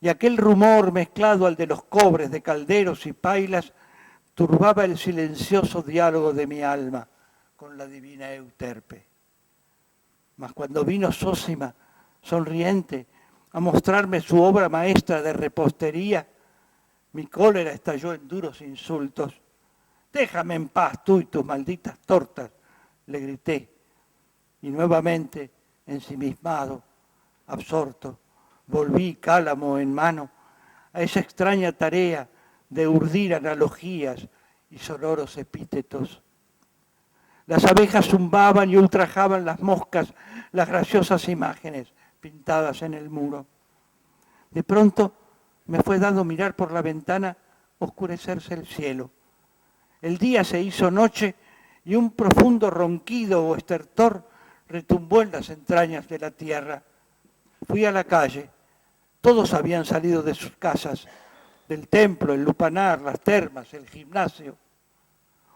y aquel rumor mezclado al de los cobres de calderos y pailas turbaba el silencioso diálogo de mi alma con la divina Euterpe. Mas cuando vino Zósima, sonriente, a mostrarme su obra maestra de repostería, mi cólera estalló en duros insultos. «Déjame en paz tú y tus malditas tortas», le grité. Y nuevamente, ensimismado, absorto, volví, cálamo en mano, a esa extraña tarea de urdir analogías y sonoros epítetos. Las abejas zumbaban y ultrajaban las moscas las graciosas imágenes pintadas en el muro. De pronto me fue dado mirar por la ventana oscurecerse el cielo. El día se hizo noche y un profundo ronquido o estertor retumbó en las entrañas de la tierra. Fui a la calle. Todos habían salido de sus casas, del templo, el lupanar, las termas, el gimnasio.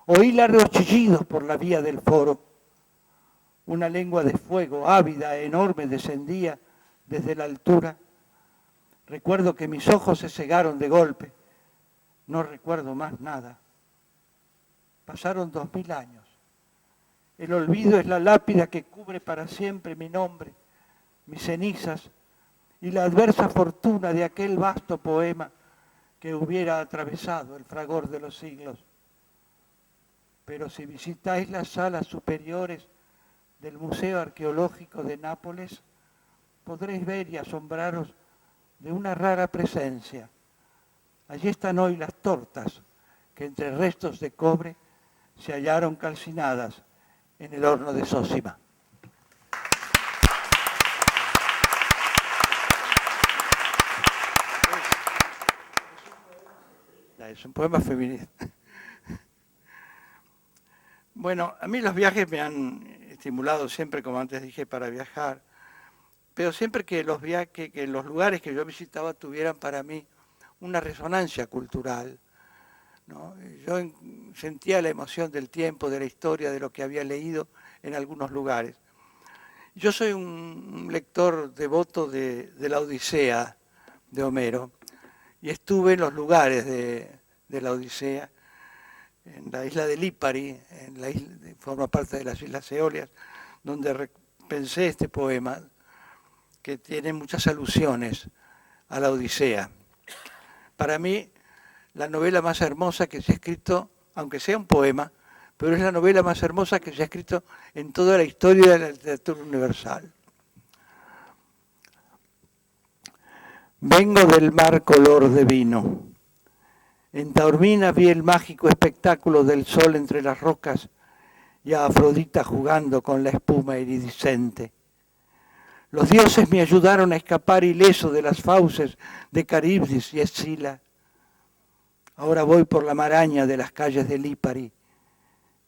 Oí largos chillidos por la vía del foro. Una lengua de fuego, ávida, enorme, descendía desde la altura. Recuerdo que mis ojos se cegaron de golpe. No recuerdo más nada. Pasaron 2000 años. El olvido es la lápida que cubre para siempre mi nombre, mis cenizas y la adversa fortuna de aquel vasto poema que hubiera atravesado el fragor de los siglos. Pero si visitáis las salas superiores del Museo Arqueológico de Nápoles, podréis ver y asombraros de una rara presencia. Allí están hoy las tortas que entre restos de cobre se hallaron calcinadas en el horno de Sósima. Es un poema feminista. Bueno, a mí los viajes me han estimulado siempre, como antes dije, para viajar, pero siempre que los lugares que yo visitaba tuvieran para mí una resonancia cultural, ¿no? Yo sentía la emoción del tiempo, de la historia, de lo que había leído en algunos lugares. Yo soy un lector devoto de la Odisea de Homero y estuve en los lugares de la Odisea, en la isla de Lípari, forma parte de las Islas Eolias, donde pensé este poema que tiene muchas alusiones a la Odisea. Para mí, la novela más hermosa que se ha escrito, aunque sea un poema, pero es la novela más hermosa que se ha escrito en toda la historia de la literatura universal. Vengo del mar color de vino. En Taormina vi el mágico espectáculo del sol entre las rocas y a Afrodita jugando con la espuma iridiscente. Los dioses me ayudaron a escapar ileso de las fauces de Caribdis y Escila. Ahora voy por la maraña de las calles de Lipari.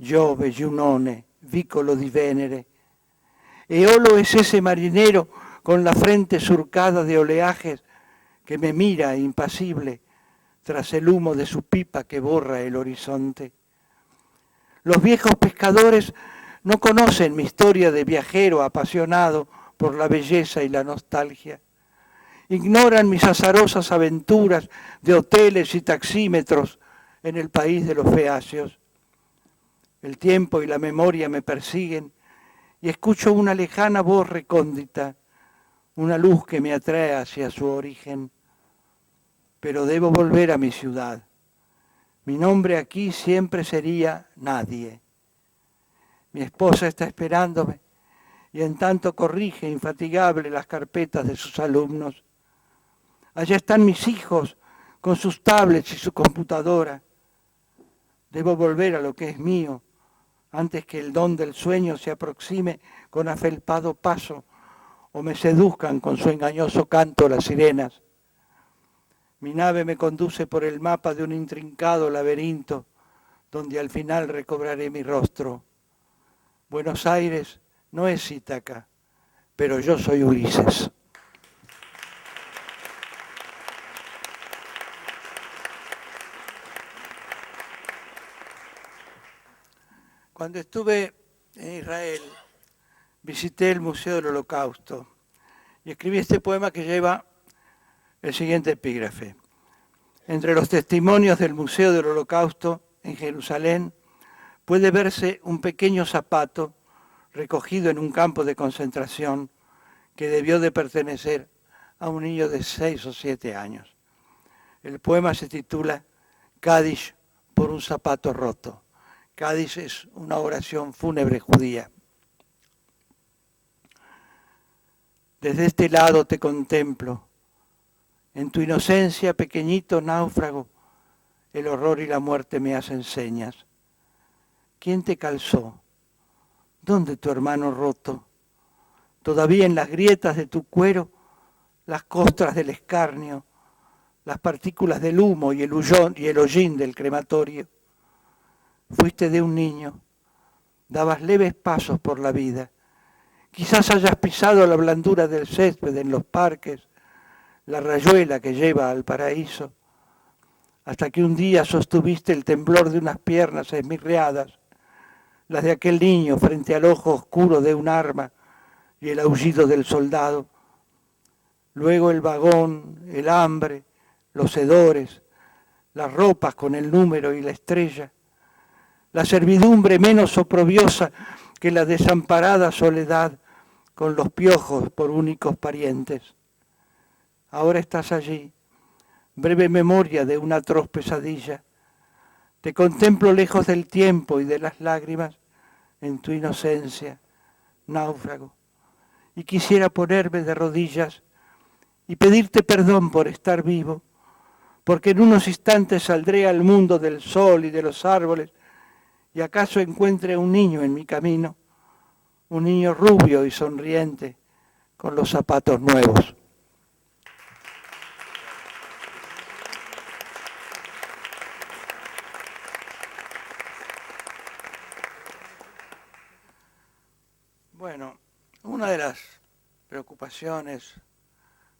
Giove, Giunone, Vicolo di Venere. Eolo es ese marinero con la frente surcada de oleajes que me mira impasible tras el humo de su pipa que borra el horizonte. Los viejos pescadores no conocen mi historia de viajero apasionado por la belleza y la nostalgia. Ignoran mis azarosas aventuras de hoteles y taxímetros en el país de los feacios. El tiempo y la memoria me persiguen y escucho una lejana voz recóndita, una luz que me atrae hacia su origen. Pero debo volver a mi ciudad. Mi nombre aquí siempre sería Nadie. Mi esposa está esperándome y en tanto corrige infatigable las carpetas de sus alumnos. Allá están mis hijos con sus tablets y su computadora. Debo volver a lo que es mío antes que el don del sueño se aproxime con afelpado paso o me seduzcan con su engañoso canto las sirenas. Mi nave me conduce por el mapa de un intrincado laberinto donde al final recobraré mi rostro. Buenos Aires no es Ítaca, pero yo soy Ulises. Cuando estuve en Israel, visité el Museo del Holocausto y escribí este poema que lleva el siguiente epígrafe. Entre los testimonios del Museo del Holocausto en Jerusalén puede verse un pequeño zapato recogido en un campo de concentración que debió de pertenecer a un niño de 6 o 7 años. El poema se titula Cádiz por un zapato roto. Cádiz es una oración fúnebre judía. Desde este lado te contemplo. En tu inocencia, pequeñito náufrago, el horror y la muerte me hacen señas. ¿Quién te calzó? ¿Dónde tu hermano roto? Todavía en las grietas de tu cuero, las costras del escarnio, las partículas del humo y el hollín del crematorio. Fuiste de un niño, dabas leves pasos por la vida. Quizás hayas pisado la blandura del césped en los parques, la rayuela que lleva al paraíso, hasta que un día sostuviste el temblor de unas piernas esmirreadas, las de aquel niño frente al ojo oscuro de un arma y el aullido del soldado. Luego el vagón, el hambre, los hedores, las ropas con el número y la estrella, la servidumbre menos oprobiosa que la desamparada soledad con los piojos por únicos parientes. Ahora estás allí, breve memoria de una atroz pesadilla. Te contemplo lejos del tiempo y de las lágrimas en tu inocencia, náufrago. Y quisiera ponerme de rodillas y pedirte perdón por estar vivo, porque en unos instantes saldré al mundo del sol y de los árboles, y acaso encuentre un niño en mi camino, un niño rubio y sonriente, con los zapatos nuevos. Bueno, una de las preocupaciones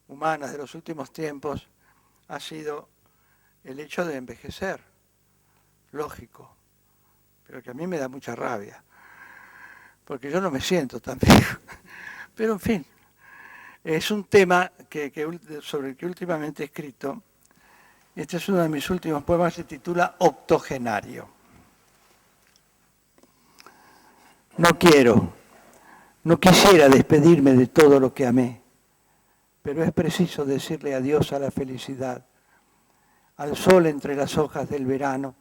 humanas de los últimos tiempos ha sido el hecho de envejecer, lógico, pero que a mí me da mucha rabia, porque yo no me siento tan viejo. Pero en fin, es un tema sobre el que últimamente he escrito. Este es uno de mis últimos poemas, se titula Octogenario. No quisiera despedirme de todo lo que amé, pero es preciso decirle adiós a la felicidad, al sol entre las hojas del verano,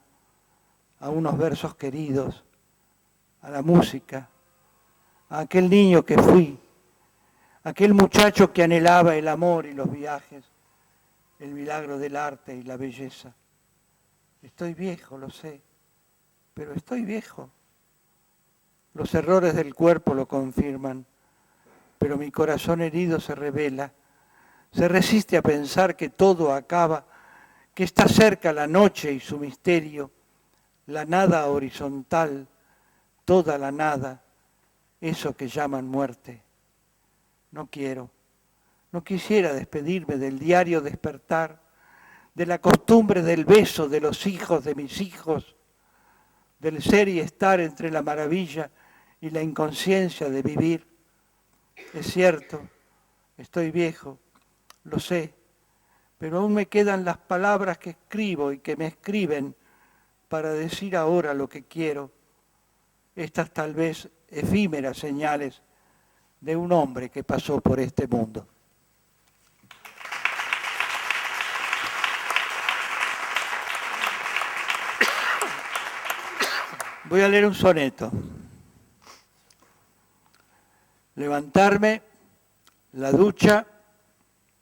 a unos versos queridos, a la música, a aquel niño que fui, aquel muchacho que anhelaba el amor y los viajes, el milagro del arte y la belleza. Estoy viejo, lo sé, pero estoy viejo. Los errores del cuerpo lo confirman, pero mi corazón herido se revela, se resiste a pensar que todo acaba, que está cerca la noche y su misterio, la nada horizontal, toda la nada, eso que llaman muerte. No quisiera despedirme del diario despertar, de la costumbre del beso de los hijos de mis hijos, del ser y estar entre la maravilla y la inconsciencia de vivir. Es cierto, estoy viejo, lo sé, pero aún me quedan las palabras que escribo y que me escriben para decir ahora lo que quiero, estas tal vez efímeras señales de un hombre que pasó por este mundo. Voy a leer un soneto. Levantarme, la ducha,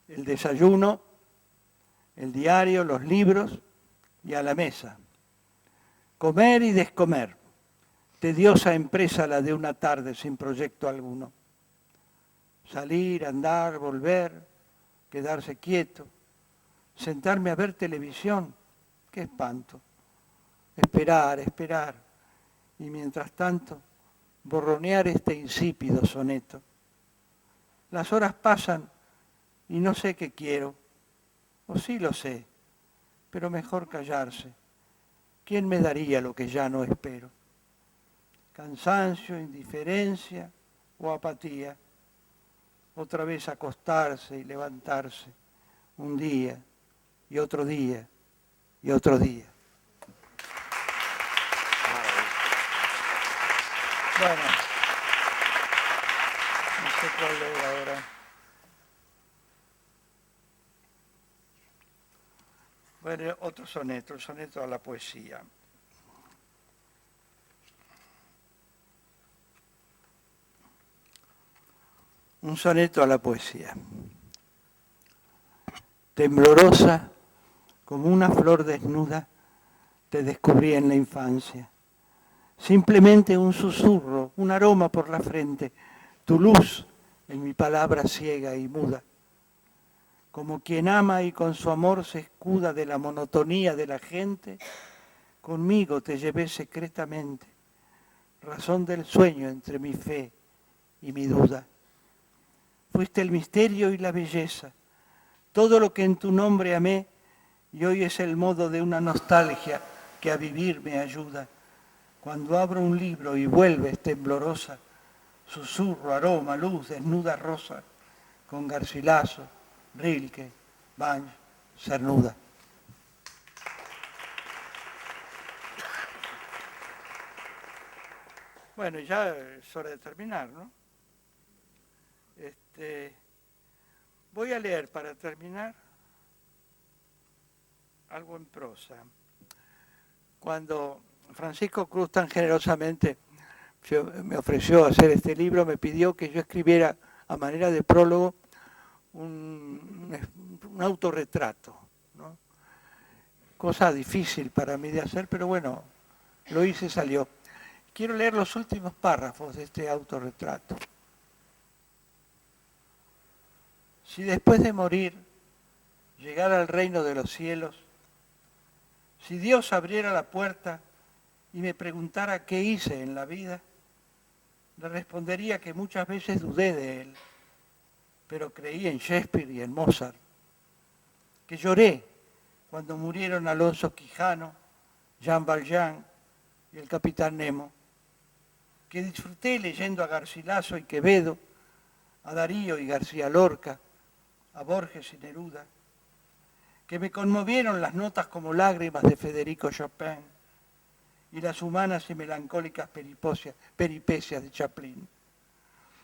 el desayuno, el diario, los libros y a la mesa. Comer y descomer. Tediosa empresa la de una tarde sin proyecto alguno. Salir, andar, volver, quedarse quieto, sentarme a ver televisión, qué espanto. Esperar, y mientras tanto borronear este insípido soneto. Las horas pasan y no sé qué quiero, o sí lo sé, pero mejor callarse. ¿Quién me daría lo que ya no espero? Cansancio, indiferencia o apatía. Otra vez acostarse y levantarse, un día y otro día y otro día. Bueno, no sé cuál leer ahora. Bueno, otro soneto, el soneto a la poesía. Un soneto a la poesía. Temblorosa, como una flor desnuda, te descubrí en la infancia. Simplemente un susurro, un aroma por la frente, tu luz en mi palabra ciega y muda. Como quien ama y con su amor se escuda de la monotonía de la gente, conmigo te llevé secretamente, razón del sueño entre mi fe y mi duda. Fuiste el misterio y la belleza, todo lo que en tu nombre amé, y hoy es el modo de una nostalgia que a vivir me ayuda. Cuando abro un libro y vuelves temblorosa, susurro, aroma, luz, desnuda rosa, con Garcilaso, Rilke, Banch, Cernuda. Bueno, ya es hora de terminar, ¿no? Voy a leer para terminar algo en prosa. Cuando Francisco Cruz tan generosamente me ofreció hacer este libro, me pidió que yo escribiera a manera de prólogo un autorretrato, ¿no? cosa difícil para mí de hacer, pero bueno, lo hice y salió. Quiero leer los últimos párrafos de este autorretrato. Si después de morir llegara al reino de los cielos, si Dios abriera la puerta y me preguntara qué hice en la vida, le respondería que muchas veces dudé de él, pero creí en Shakespeare y en Mozart, que lloré cuando murieron Alonso Quijano, Jean Valjean y el Capitán Nemo, que disfruté leyendo a Garcilaso y Quevedo, a Darío y García Lorca, a Borges y Neruda, que me conmovieron las notas como lágrimas de Federico Chopin y las humanas y melancólicas peripecias de Chaplin,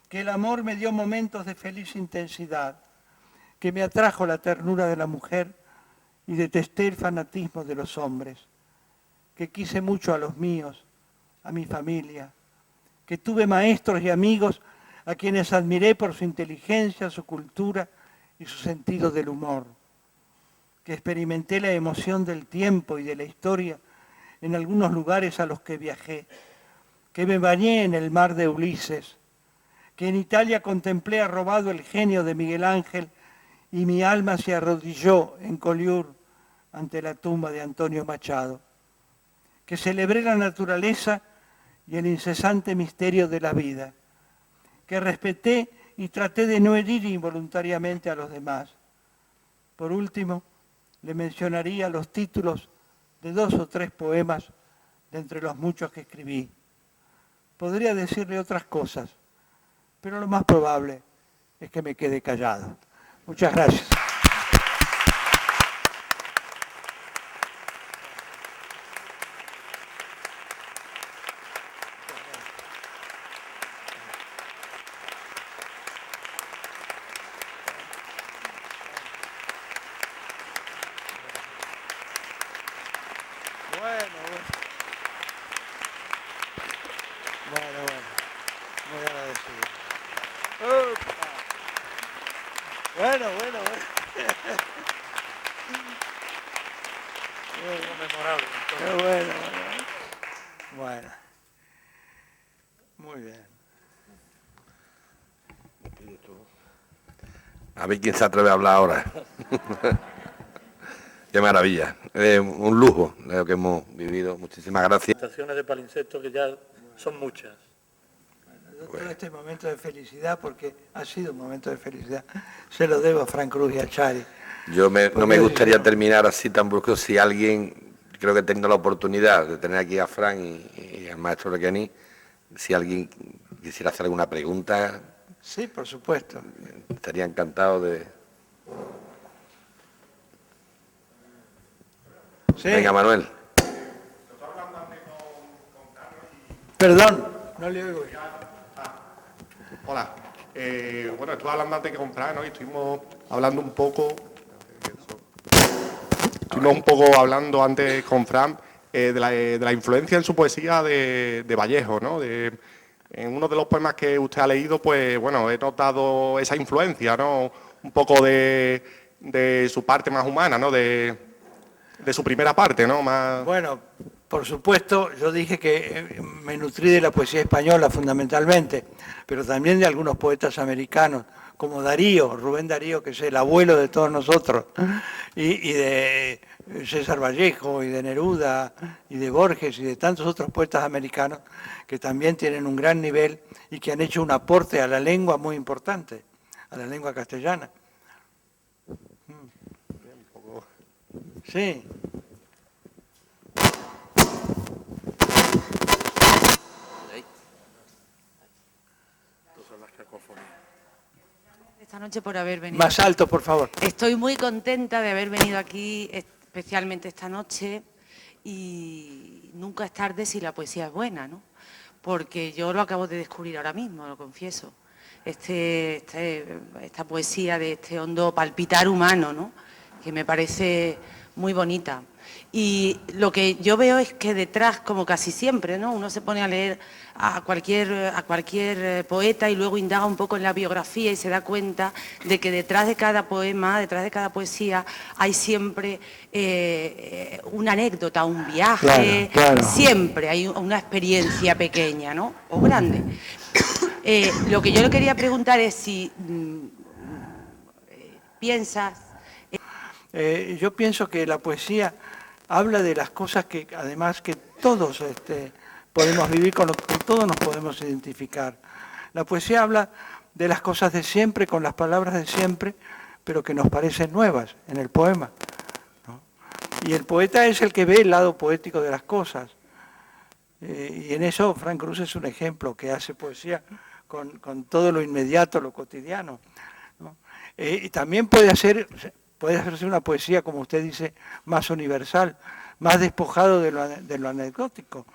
que el amor me dio momentos de feliz intensidad, que me atrajo la ternura de la mujer y detesté el fanatismo de los hombres, que quise mucho a los míos, a mi familia, que tuve maestros y amigos a quienes admiré por su inteligencia, su cultura y su sentido del humor, que experimenté la emoción del tiempo y de la historia en algunos lugares a los que viajé, que me bañé en el mar de Ulises, que en Italia contemplé arrobado el genio de Miguel Ángel y mi alma se arrodilló en Collioure ante la tumba de Antonio Machado, que celebré la naturaleza y el incesante misterio de la vida, que respeté y traté de no herir involuntariamente a los demás. Por último, le mencionaría los títulos de 2 o 3 poemas de entre los muchos que escribí. Podría decirle otras cosas, pero lo más probable es que me quede callado. Muchas gracias. Bueno, muy agradecido. Bueno. Memorable. Qué bueno. Bueno. Muy bien. A ver quién se atreve a hablar ahora. Qué maravilla. Un lujo lo que hemos vivido. Muchísimas gracias. Presentaciones de palimpsesto que ya son muchas. Todo este momento de felicidad, porque ha sido un momento de felicidad, se lo debo a Fran Cruz y a Chari. No me gustaría terminar así tan brusco. Si alguien, creo que tengo la oportunidad de tener aquí a Fran y al maestro Requení, si alguien quisiera hacer alguna pregunta. Sí, por supuesto. Estaría encantado de... Sí. Venga, Manuel. Perdón, no le oigo. Hola. Bueno, estuve hablando antes que comprar, ¿no? Y estuvimos hablando un poco... hablando antes con Fran de la influencia en su poesía de Vallejo, ¿no? En uno de los poemas que usted ha leído, pues, bueno, he notado esa influencia, ¿no? Un poco de su parte más humana, ¿no? De su primera parte, ¿no? Más... Bueno, por supuesto, yo dije que me nutrí de la poesía española fundamentalmente, pero también de algunos poetas americanos, como Darío, Rubén Darío, que es el abuelo de todos nosotros, y de César Vallejo, y de Neruda, y de Borges, y de tantos otros poetas americanos que también tienen un gran nivel y que han hecho un aporte a la lengua muy importante, a la lengua castellana. Sí. Esta noche por haber venido. Más alto, por favor. Estoy muy contenta de haber venido aquí, especialmente esta noche, y nunca es tarde si la poesía es buena, ¿no? Porque yo lo acabo de descubrir ahora mismo, lo confieso. Esta poesía de este hondo palpitar humano, ¿no? Que me parece muy bonita. Y lo que yo veo es que detrás, como casi siempre, ¿no? Uno se pone a leer a cualquier poeta y luego indaga un poco en la biografía y se da cuenta de que detrás de cada poema, detrás de cada poesía, hay siempre una anécdota, un viaje, Claro. siempre hay una experiencia pequeña, ¿no? O grande. Lo que yo le quería preguntar es si piensas... Yo pienso que la poesía habla de las cosas que, además, que todos podemos vivir, con todos nos podemos identificar. La poesía habla de las cosas de siempre, con las palabras de siempre, pero que nos parecen nuevas en el poema, ¿no? Y el poeta es el que ve el lado poético de las cosas. Y en eso Frank Cruz es un ejemplo, que hace poesía con todo lo inmediato, lo cotidiano, ¿no? Y también puede hacerse una poesía, como usted dice, más universal, más despojado de lo anecdótico.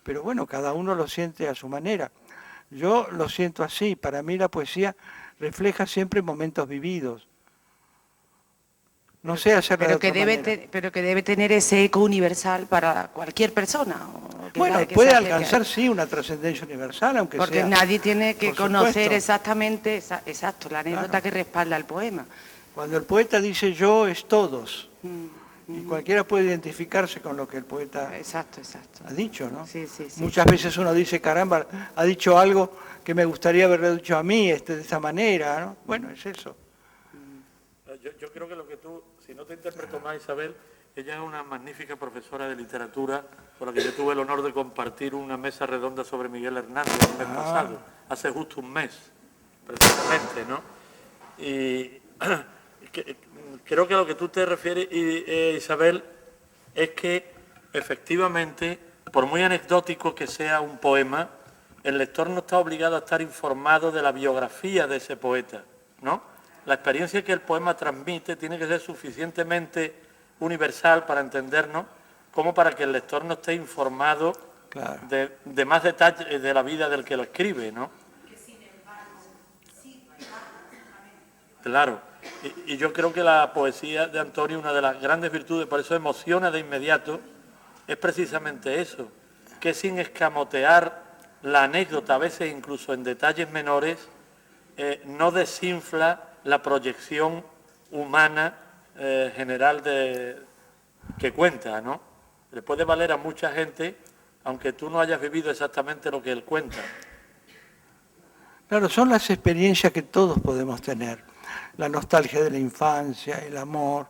Pero bueno, cada uno lo siente a su manera. Yo lo siento así. Para mí la poesía refleja siempre momentos vividos. No sé hacerlo de otra manera. Pero que debe tener ese eco universal para cualquier persona. Bueno, puede alcanzar, sí, una trascendencia universal, aunque sea... Porque nadie tiene que conocer supuesto. Exactamente, exacto, la anécdota Claro. que respalda el poema. Cuando el poeta dice yo, es todos. Y cualquiera puede identificarse con lo que el poeta Exacto. ha dicho, ¿no? Sí. Muchas veces uno dice, caramba, ha dicho algo que me gustaría haberle dicho a mí, de esa manera, ¿no? Bueno, es eso. Yo creo que lo que tú, si no te interpreto mal, Isabel, ella es una magnífica profesora de literatura con la que yo tuve el honor de compartir una mesa redonda sobre Miguel Hernández el mes pasado, hace justo un mes, precisamente, ¿no? Y creo que a lo que tú te refieres, Isabel, es que efectivamente, por muy anecdótico que sea un poema, el lector no está obligado a estar informado de la biografía de ese poeta, ¿no? La experiencia que el poema transmite tiene que ser suficientemente universal para entendernos, como para que el lector no esté informado Claro. de más detalles de la vida del que lo escribe, ¿no? Claro, y yo creo que la poesía de Antonio, una de las grandes virtudes, por eso emociona de inmediato, es precisamente eso, que sin escamotear la anécdota, a veces incluso en detalles menores, no desinfla la proyección humana general que cuenta, ¿no? Le puede valer a mucha gente, aunque tú no hayas vivido exactamente lo que él cuenta. Claro, son las experiencias que todos podemos tener. La nostalgia de la infancia, el amor,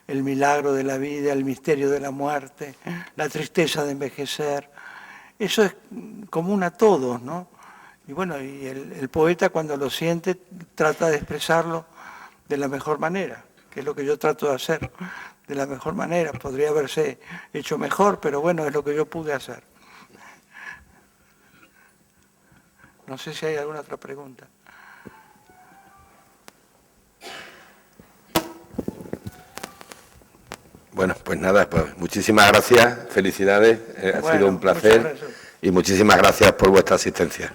el milagro de la vida, el misterio de la muerte, la tristeza de envejecer. Eso es común a todos, ¿no? Y bueno, y el poeta cuando lo siente trata de expresarlo de la mejor manera, que es lo que yo trato de hacer, de la mejor manera. Podría haberse hecho mejor, pero bueno, es lo que yo pude hacer. No sé si hay alguna otra pregunta. Bueno, pues nada, pues muchísimas gracias, felicidades, ha sido un placer y muchísimas gracias por vuestra asistencia.